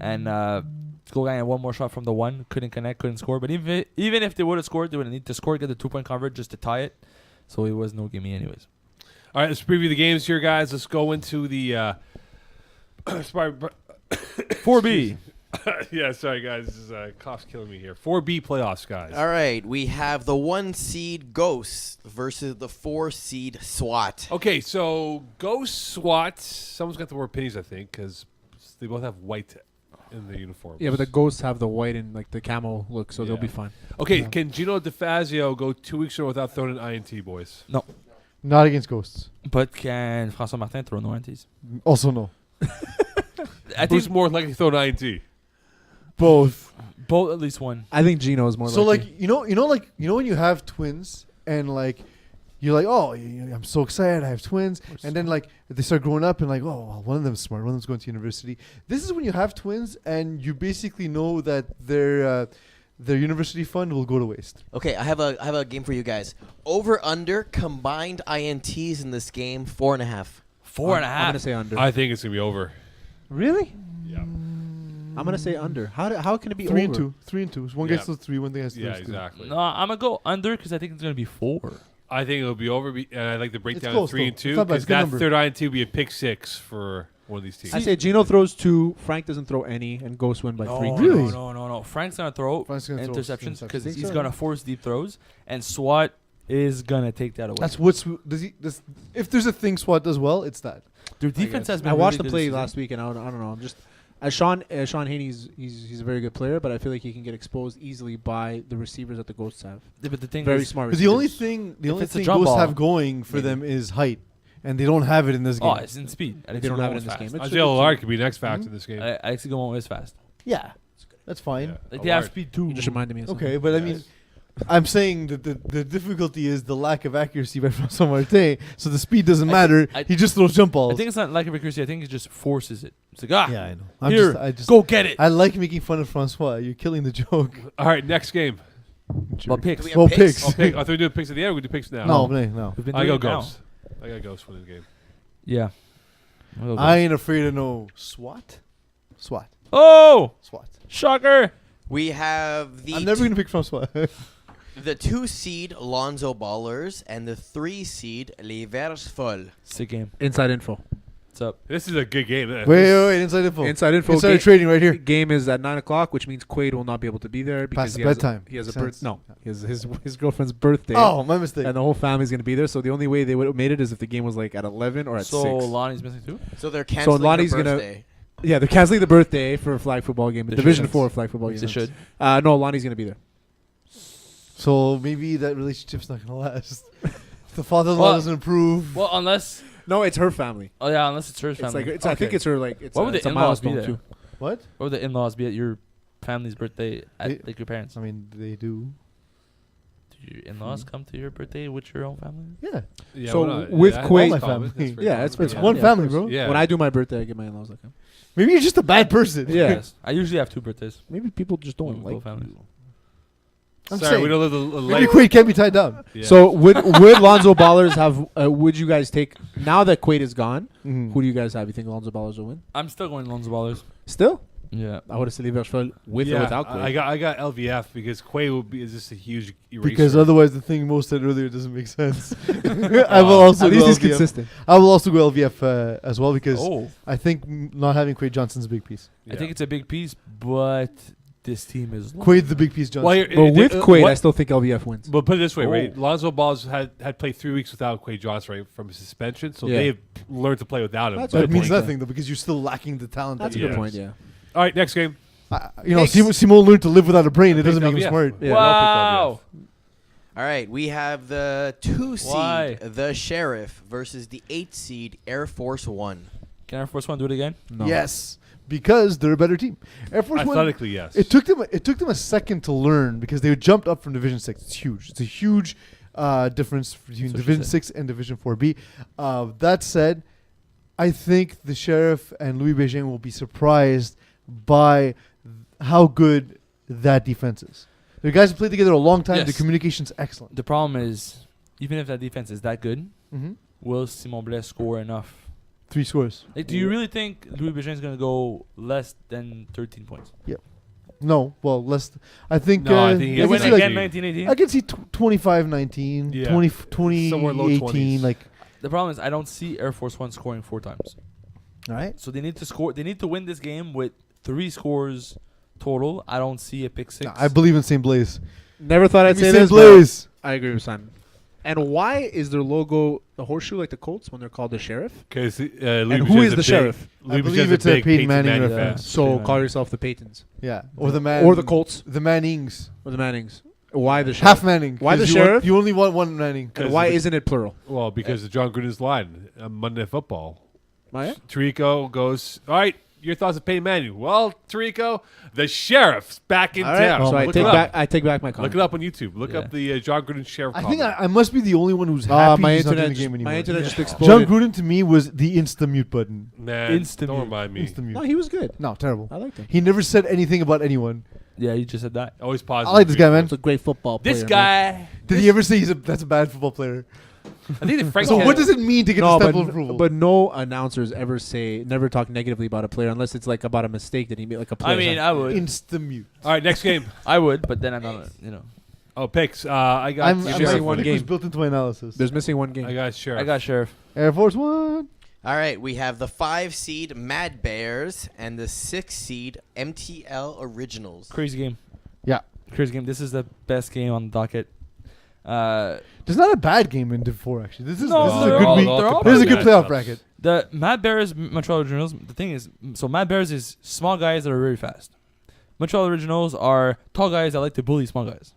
And Glogang had one more shot from the 1, couldn't connect, couldn't score. But even if they would have scored, they would have need to score, get the 2-point convert just to tie it. So it was no gimme anyways. All right, let's preview the games here, guys. Let's go into the 4B. yeah, sorry, guys. This is cough's killing me here. 4B playoffs, guys. All right, we have the 1 seed Ghosts versus the 4 seed SWAT. Okay, so Ghost SWAT. Someone's got the word pennies, I think, because they both have white in the uniform. Yeah, but the ghosts have the white and like the camo look, so they'll Yeah. be fine. Okay, Yeah. can Gino DeFazio go 2 weeks in a row without throwing an INT, boys? Not against Ghosts. But can François Martin throw no antis? Also no. I Who's think more likely to throw an INT? Both. both at least one. I think Gino is more So likely. like you know when you have twins and like you're like, oh, I'm so excited I have twins, and then like they start growing up and like, oh, well, one of them's smart, one of them's going to university. This is when you have twins and you basically know that their university fund will go to waste. Okay, I have a game for you guys. Over under combined INTs in this game 4.5. 4.5. I'm going to say under. I think it's going to be over. Really? Yeah. I'm going to say under. How can it be 3 over? and 2. 3 and 2. One Yeah. gets to 3, one gets to Yeah, 2. exactly. No, I'm gonna go under because I think it's gonna be 4. I think it'll be over, and I like the It's breakdown close, of 3 though. and 2 It's not bad. because It's a good that number. third INT will be a pick 6 for one of these teams. I say Gino throws 2, Frank doesn't throw any, and Ghosts win by 3. Really? No. Frank's gonna throw Frank's gonna throw interceptions because interceptions. he's So- gonna force deep throws, and SWAT is gonna take that away. That's what's if there's a thing SWAT does well, it's that. Their defense has been. I watched really the play good this last week, and I don't know. Sean Haney's he's a very good player, but I feel like he can get exposed easily by the receivers that the Ghosts have. Yeah, but the thing Very is, smart. Because the only receivers. thing If it's a jump Ghosts ball, have going for maybe. them is height, and they don't have it in this game. oh, it's in speed. They don't have it in this game. It's- Isaiah Lillard could be next factor in this game. I actually go is fast. Yeah, that's fine. Yeah. Like they have Lillard. speed too. You just reminded me of something. Okay, but I mean, I'm saying that the difficulty is the lack of accuracy by François Martin. So the speed doesn't matter. I- He just throws jump balls. I think it's not lack of accuracy. I think it just forces it. It's like yeah, I know. here, I just go get it. I like making fun of François. You're killing the joke. All right, next game. Well, picks. Do we have Well, picks? picks. I'll pick. I thought we do picks at the end. We do picks now. No. We've been I doing go it now. Ghost. I got Ghost winning the game. Yeah. I'll go I Ghost. ain't afraid of no SWAT. Oh, SWAT. shocker! We have the I'm never gonna pick François. the 2 seed Lonzo Ballers and the 3 seed Les Verts Folles. Sick game. Inside info. What's up? This is a good game. wait, inside info. Inside info. Insider trading right here. Game is at 9:00, which means Quaid will not be able to be there because Past he the has bedtime. he has a Sense. birth. No, he has his girlfriend's birthday. Oh, my mistake. And the whole family's gonna be there. So the only way they would have made it is if the game was like at 11 or at So 6. Lonnie's missing too. So they're canceling Lonnie's her gonna- birthday. Yeah, they're canceling the birthday for a flag football game. They Division should. 4 flag football game. They should. No, Lonnie's gonna be there. So maybe that relationship's not gonna last. If the father-in-law Well- doesn't approve. Well, unless No, it's her family. unless it's her It's family. like I think Okay. it's her like. It's What a, would the it's a in-laws be milestone there? too. What? Or the in-laws be at your family's birthday at They- like your parents? I mean, they do. Do your in-laws come to your birthday with your own family? Yeah. Yeah, So why not? with Yeah, Quaid- that's My common. family. That's very Yeah, common. it's- it's One of family, course. bro. Yeah. When I do my birthday, I get my in-laws like him. Maybe you're just a bad person. Yeah. Yes. I usually have 2 birthdays. Maybe people just don't Both like families. you. I'm Sorry, saying. we don't live the Maybe life. Quaid can't be tied down. Yeah. So would Lonzo Ballers have? Would you guys take now that Quaid is gone? Mhm. Who do you guys have? You think Lonzo Ballers will win? I'm still going Lonzo Ballers. Still? Yeah. I would have said Liverpool with yeah, or without Quaid. I got LVF because Quay will be is just a huge eraser. Because otherwise, the thing Mo said earlier doesn't make sense. I will also At go least he's LVF. consistent. I will also go LVF as well because Oh, I think not having Quaid Johnson's a big piece. I think it's a big piece, but this team is. Quaid the big piece Johnson. Well, But with Quaid, I still think LVF wins. But put it this way, Oh. right? Lonzo Balls had played 3 weeks without Quay Johnson, right, from his suspension, so Yeah. they've learned to play without him. That's But a it good means point. nothing though because you're still lacking the talent. That's that a you good Yes. point. Yeah. All right, next game. You know, Picks. Simon learned to live without a brain. It I doesn't picked make him LVF. smart. Yeah, Wow. All right, we have the 2 seed Why? the Sheriff versus the 8 seed Air Force One. Can Air Force One do it again? No. Yes, because they're a better team. Air Force One. Athletically, yes. It took them a second to learn because they jumped up from Division 6. It's huge. It's a huge difference between That's what she Division said. 6 and Division 4B. That said, I think the Sheriff and Louis Beijing will be surprised by how good that defense is. The guys have played together a long time. The Yes. communication's excellent. The problem is, even if that defense is that good, Mm-hmm. will Simon Blais score enough? 3 scores. Like, do you really think Louis Bichon is going to go less than 13 points? No, well, less. I think. No, I think he They has win see like- again 1918? I can see 25-19, Yeah. 20 Somewhere low 18. 20s. Like, The problem is, I don't see Air Force One scoring 4 times. all right. So they need to score. They need to win this game with 3 scores total. I don't see a pick 6. I believe in St. Blaise. Never thought I'd Give me say St. this. but Blaise. I agree with Simon. And why is their logo the horseshoe like the Colts when they're called the Sheriff? Because And who is the Sheriff? I believe it's a Peyton Manning fan. reference. So Yeah. call yourself the Paytons Yeah, or the man, or the Colts the Mannings, or the Mannings. Why the Sheriff? half Manning. Why the 'cause you want- Sheriff? You only want one Manning. And why isn't it plural? Well, because of John Gruden's line on Monday Night Football. Why? Tirico goes, all right, your thoughts of Peyton Manning. Well, Tirico, the Sheriff's back in All right, town. so I Look take it up. back. I take back my Look comment. it up on YouTube. Look Yeah. up the John Gruden Sheriff. I think comment. I must be the only one who's happy my he's not in internet, the game anymore. my internet just John exploded. Gruden to me was the insta mute button. Man, Insta don't mute. remind me. Insta mute. No, he was good. No, terrible. I liked him. He never said anything about anyone. Yeah, you just said that. Always positive. I like this guy, man. He's a great football player. This man. guy. Did he ever say that's a bad football player? I think that Frank. So what does it mean to get No, the stamp of approval? but no announcers never talk negatively about a player unless it's like about a mistake that he made, like a player. I mean, I would. Insta mute. All right, next game. I would, but then I'm not, you know. Oh, picks. I got I'm Sheriff. saying one one game. was built into my analysis. there's missing one game. I got Sheriff. I got Sheriff. Air Force One. All right, we have the 5 seed Mad Bears and the 6 seed MTL Originals. Crazy game. Yeah. Crazy game. This is the best game on the docket. There's not a bad game in Div 4 actually. This is No, this is a they're good all- week. they're all This is a good Yeah, playoff it's bracket. The Mad Bears, Montreal Originals. The thing is, so Mad Bears is small guys that are very fast. Montreal Originals are tall guys that like to bully small guys.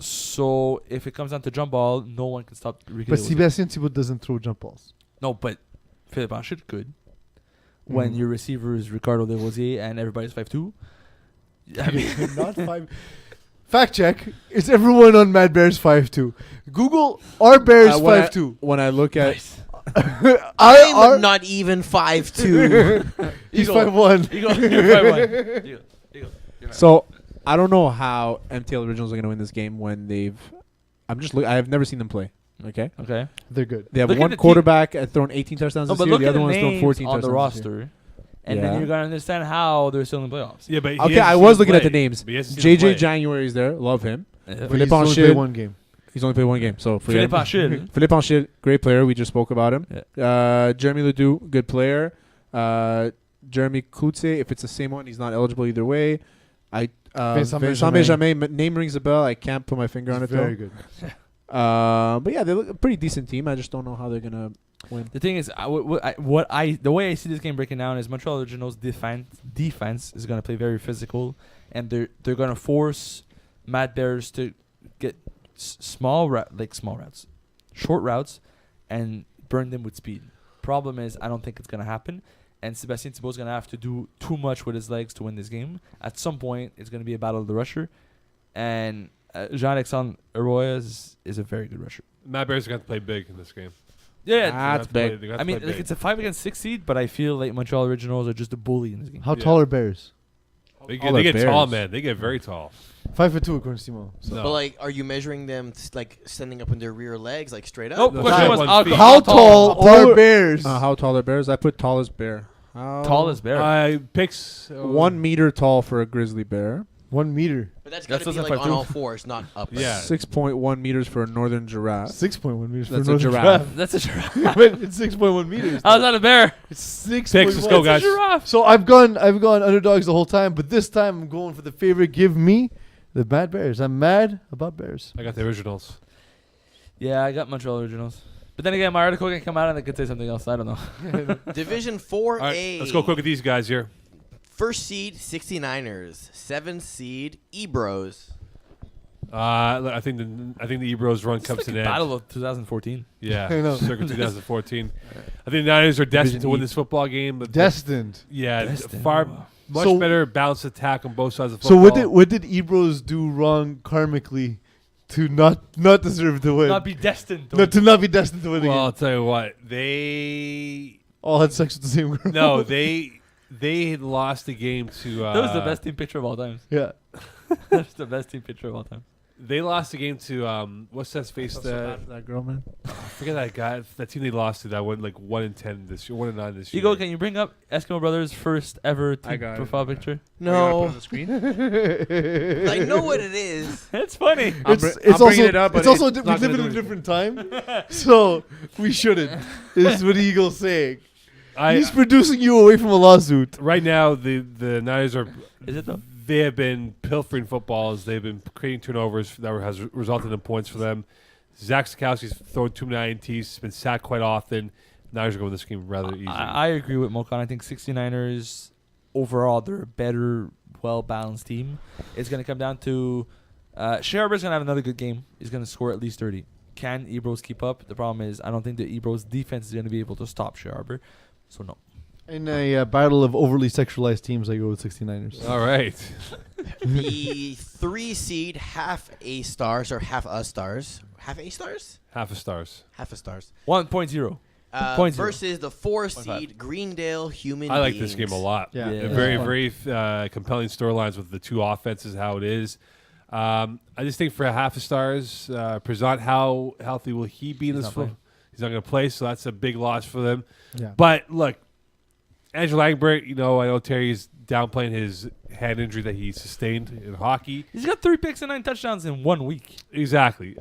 So if it comes down to jump ball, no one can stop Ricky. But Sébastien Thibault doesn't throw jump balls. No, but Philippe Anchit could. When your receiver is Ricardo Desrosiers and everybody's 5'2". I mean, Not 5. Fact check. Is everyone on Mad Bears 5'2"? Google are Bears when I- 5'2". When I look at I'm not even 5'2". He's Eagle. 5'1". you go, you're 5'1". You go. So I don't know how MTL Originals are going to win this game when they've. I have never seen them play. Okay, Okay. They're good. they have Look at one the team. quarterback at thrown 18 touchdowns No, this but year. look The at other the one's thrown names 14 on touchdowns the this year. roster, and Yeah. then you're gonna understand how they're still in the playoffs. Yeah, but he Okay, hasn't I seen was him looking at play. the names. But he hasn't seen him JJ play. January is there. Love him. But Philippe he's only Anchit. played one game. He's only played one game, so for Philippe him. Anchit. Philippe Anchit, great player. We just spoke about him. Jeremy Ledoux, good player. Jeremy Klutze, if it's the same one, he's not eligible either way. Vincent Vincent Benjamin. Benjamin, name rings a bell. I can't put my finger on it Very though. good. But yeah, they look a pretty decent team. I just don't know how they're gonna win. The thing is, the way I see this game breaking down is Montreal Originals' defense is gonna play very physical, and they're gonna force Mad Bears to get small routes, short routes, and burn them with speed. Problem is, I don't think it's gonna happen, and Sébastien Thibault's gonna have to do too much with his legs to win this game. At some point, it's gonna be a battle of the rusher, and Jean-Alexandre Arroyo is a very good rusher. Matt Bears are going to play big in this game. Yeah, That's big. I mean, like, it's a 5-against-6 seed, but I feel like Montreal Originals are just a bully in this game. How Yeah. tall are Bears? They All get the tall, Bears. man. They get very tall. 5'2" according to Simon. No. But like, are you measuring them like standing up on their rear legs, like straight up? Nope. The Question was 5'1" feet. How tall Taller- are Bears? How tall are Bears? I put tallest bear. Tallest bear. Picks 1 meter tall for a grizzly bear. 1 meter. But that's That's gotta be doesn't like fight on too. all fours, not up. Yeah. 6.1 meters for a northern giraffe. 6.1 meters That's for a another giraffe. That's a giraffe. But it's 6.1 meters. How's that a bear? It's 6. Picks. Let's go, guys. Giraffe. So I've gone underdogs the whole time, but this time I'm going for the favorite. Give me the Mad Bears. I'm mad about Bears. I got the originals. Yeah, I got Montreal Originals. But then again, my article can come out and they could say something else. I don't know. Division 4A. All right, let's go quick with these guys here. First seed 69ers, 7th seed Ebros. I think the Ebros run It's comes like to a an end. battle of 2014. Yeah, I know. circa 2014. I think the Niners are destined to win this football game. But Destined. yeah, Destined. far Wow. much So- better balanced attack on both sides of So football. what did Ebros do wrong karmically to not deserve to win? Not be destined. To not be destined to win the Well, game. I'll tell you what, they All had sex with the same girl. no, they had lost the game to. That was the best team picture of all time. Yeah. That's the best team picture of all time. They lost the game to what's that face? that girl, man. I forget that guy. That team they lost to that went like 1-10 this year, 1-9 this year. Ego, can you bring up Eskimo Brothers' first ever I team got it. profile picture? No, on the screen. I know what it is. It's funny. I'm It's bringing also it up, but it's also it's we not live gonna in a do different time, so we shouldn't. Is what Eagle's saying. He's producing you away from a lawsuit. right now the Niners are. Is it though? They have been pilfering footballs. They've been creating turnovers that has resulted in points for them. Zach Sikowski's thrown too many INTs. He's been sacked quite often. Niners are going to win this game rather easy. I agree with Mokan. I think 69ers overall they're a better, well-balanced team. It's going to come down to Shea Arbor's going to have another good game. He's going to score at least 30. Can Ebros keep up? The problem is I don't think the Ebros defense is going to be able to stop Shea Arbor. So no. In a battle of overly sexualized teams, I go with 69ers. All right. The 3 seed half A stars or half A stars. Half A stars? Half a stars. Half A stars. 1.0. Versus the 4 0.5. seed Greendale Human I like Beings. this game a lot. Yeah. Yeah. Very, very compelling storylines with the two offenses, how it is. I just think for half a stars, Prezant, how healthy will he be in He's this not football? playing. He's not going to play, so that's a big loss for them. Yeah. But look, Andrew Langbert, I know Terry's downplaying his hand injury that he sustained in hockey. He's got 3 picks and 9 touchdowns in 1 week. Exactly.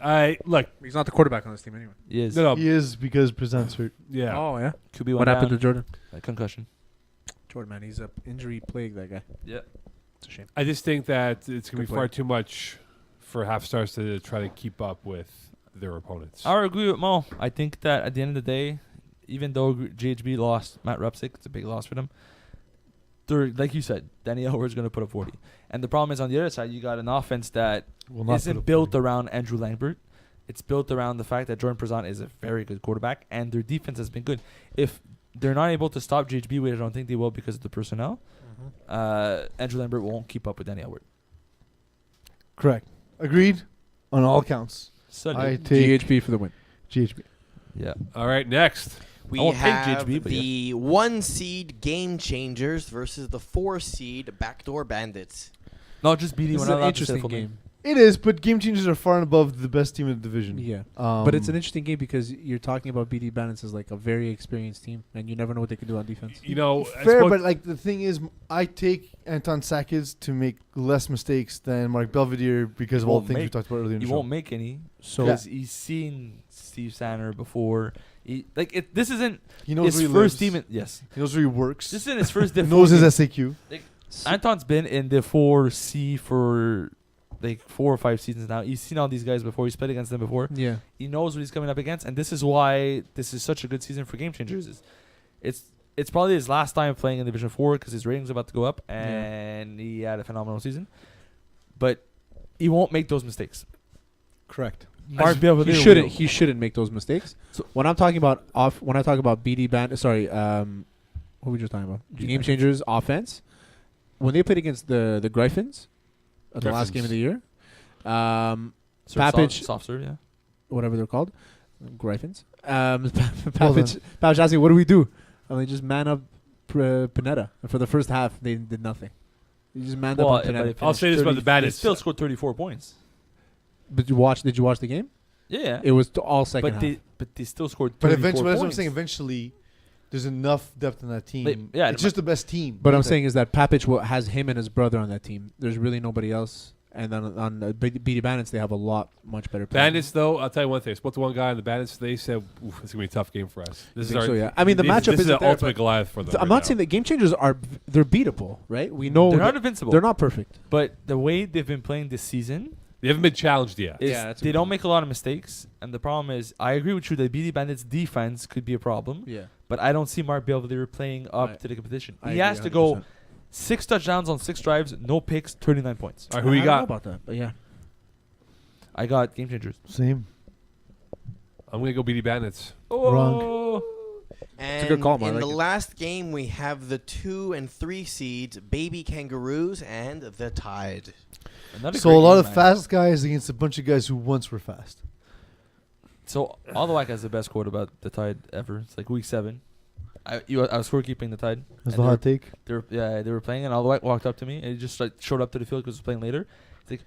Look, He's not the quarterback on this team anyway. He is. no, He is because Present's hurt. yeah. Oh yeah. QB What happened to Jordan? concussion? Jordan, man, he's a injury plague. That guy. Yeah. It's a shame. I just think that it's going to Good be far too much for half stars to try to keep up with their opponents. I agree with Mo. I think that at the end of the day, even though GHB lost Matt Rupsick, it's a big loss for them. They're, like you said, Danny Elward's going to put up 40. And the problem is on the other side, you got an offense that Will not put isn't up built 40. around Andrew Langbert. It's built around the fact that Jordan Prezant is a very good quarterback, and their defense has been good. If they're not able to stop GHB, which I don't think they will because of the personnel, Andrew Lambert won't keep up with Danny Elward. Correct. Agreed on all counts. So I take GHP for the win. GHB. yeah. All right, next. We I won't take have GHB, but the 1 seed Game Changers versus the 4 seed Backdoor Bandits. No, just BD. This We're is not an allowed to say interesting full name. game. It is, but Game Changers are far and above the best team in the division. Yeah. Um, But it's an interesting game because you're talking about BD Bandits as like a very experienced team, and you never know what they can do on defense. You know, I fair, spoke- but like the thing is, I take Anton Sakis to make less mistakes than Mark Belvedere because He of all won't the things we make- talked about earlier in He the show. won't make any. So Because he's seen Steve Sanner before. This isn't He knows his where he first lives. team. Yes. He knows where he works. This isn't his first He Div knows 4 his game. SAQ. Anton's been in the 4C for like 4 or 5 seasons now. He's seen all these guys before. He's played against them before. yeah, He knows what he's coming up against, and this is why this is such a good season for Game Changers. It's probably his last time playing in Division 4 because his rating's about to go up, and he had a phenomenal season. But he won't make those mistakes. Correct. Mark Belvedere he shouldn't. will. He shouldn't make those mistakes. So- when I'm talking about when I talk about BD Band, sorry, what were we just talking about? Game Changers offense. When they played against the Griffins, at the last Griffins. game of the year, Soft- Papich- soft serve, yeah. whatever they're called, Griffins. Papich asking, "What do we do?" And they just man up Panetta. And for the first half, they did nothing. They just manned up on Panetta. I'll say this about the They Bandits. still scored 34 points. But did you watch the game? Yeah. It was all second But half. they still scored But 34 eventually, that's what I'm points. saying. Eventually, there's enough depth in that team. Like, yeah, it's just the best team. But I'm saying is that Papich has him and his brother on that team. There's really nobody else. And then on BD Bandits, they have a much better players. Bandits, though, I'll tell you one thing. I spoke to one guy on the Bandits. They said, "Oof, it's gonna be a tough game for us." This is think our. so, yeah. I mean, the matchup This is isn't the there, ultimate but Goliath for them. I'm not saying that Game Changers they're beatable, right? We know They're that not invincible. they're not perfect. But the way they've been playing this season, they haven't been challenged yet. is Yeah, that's a they good don't point. make a lot of mistakes. And the problem is, I agree with you that BD Bandits' defense could be a problem. Yeah. But I don't see Mark Belvedere playing up Right. to the competition. I He agree has to go 100%. 6 touchdowns on 6 drives, no picks, 39 points. All right, who you I don't know got? about that, but yeah. I got Game Changers. Same. I'm gonna go BD Bandits. Wrong. And a good call, Mark. in I the like it. last game, we have the 2 and 3 seeds, Baby Kangaroos and the Tide. Another So great a lot game, of man. fast guys against a bunch of guys who once were fast. So Aldowak has the best quote about the Tide ever. It's like week 7. I was scorekeeping the Tide. That's And the hot take. they were playing, and Aldowak walked up to me, and he just like showed up to the field because he was playing later. It's like,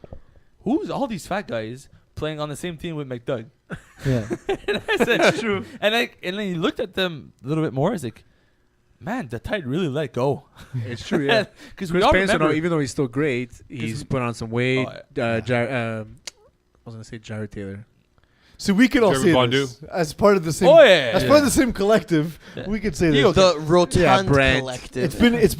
who's all these fat guys playing on the same team with McDoug? Yeah. And I said, true. And then he looked at them a little bit more. He's like, man, the Tide really let go. It's true, yeah. Because we Chris all Payson, remember. even though he's still great, he's put on some weight. Oh, I was going to say Jared Taylor. So we could all Jeremy say Bondu. this as part of the same. Oh, yeah. As part of the same collective, Yeah. we could say He this. The Rotund Brent. Collective. It's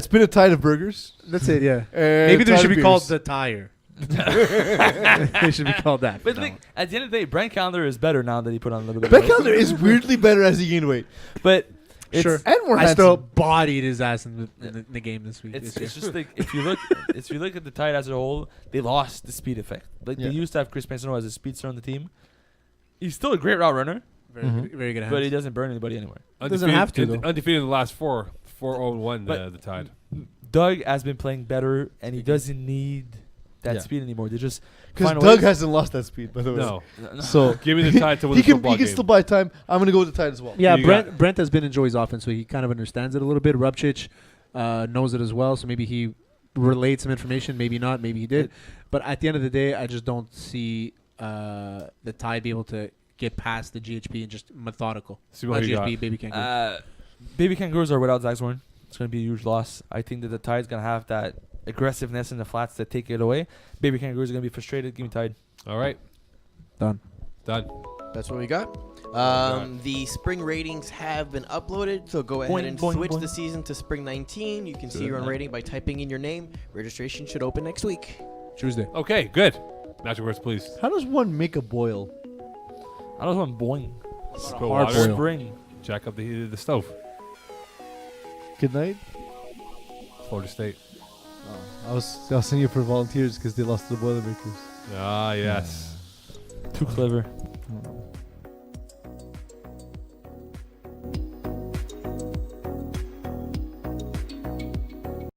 been a tide of burgers. That's it, yeah. And Maybe they tide should of be called beers. the Tire. They should be called that. But from like, now at the end of the day, Brent Calendar is better now that he put on a little bit. Ben of weight. Calder is weirdly better as he gained weight. But on. it's, Sure. And more I still handsome. bodied his ass in the game this week. It's this year. just like if you look at the Tide as a whole, they lost the speed effect. Like Yeah. they used to have Chris Payson as a speedster on the team. He's still a great route runner, very good hands. but he doesn't burn anybody anywhere. Doesn't have to, though. Undefeated in the last 4-0-1. But- The Tide. Doug has been playing better, and he doesn't need that Yeah. speed anymore. They just Because find Doug ways- hasn't lost that speed, by the way. No, So give me the Tide to win he the can football he can game. still buy time. I'm gonna go with the Tide as well. Yeah, You Brent has been in Joey's offense, so he kind of understands it a little bit. Rupchich knows it as well, so maybe he relayed some information, maybe not, maybe he did. But at the end of the day, I just don't see the Tide be able to get past the GHP and just methodical. See what you got. GHP, baby kangaroo. Baby Kangaroos are without Zagzorn. It's going to be a huge loss. I think that the Tide's going to have that aggressiveness in the flats that take it away. Baby Kangaroos are going to be frustrated. Give me Tide. All right. Done. That's what we got. The spring ratings have been uploaded, so go ahead Boing, and boing, switch boing. the season to spring 19. You can see Good your own night. rating by typing in your name. Registration should open next week. Tuesday. Okay. Good. Magic words, please. How does one make a boil? I don't want boing. Spill hard water. boil. Spring. jack up the stove. Good night. Florida State. I was sending you for volunteers because they lost to the Boilermakers. Ah, yes. Too clever.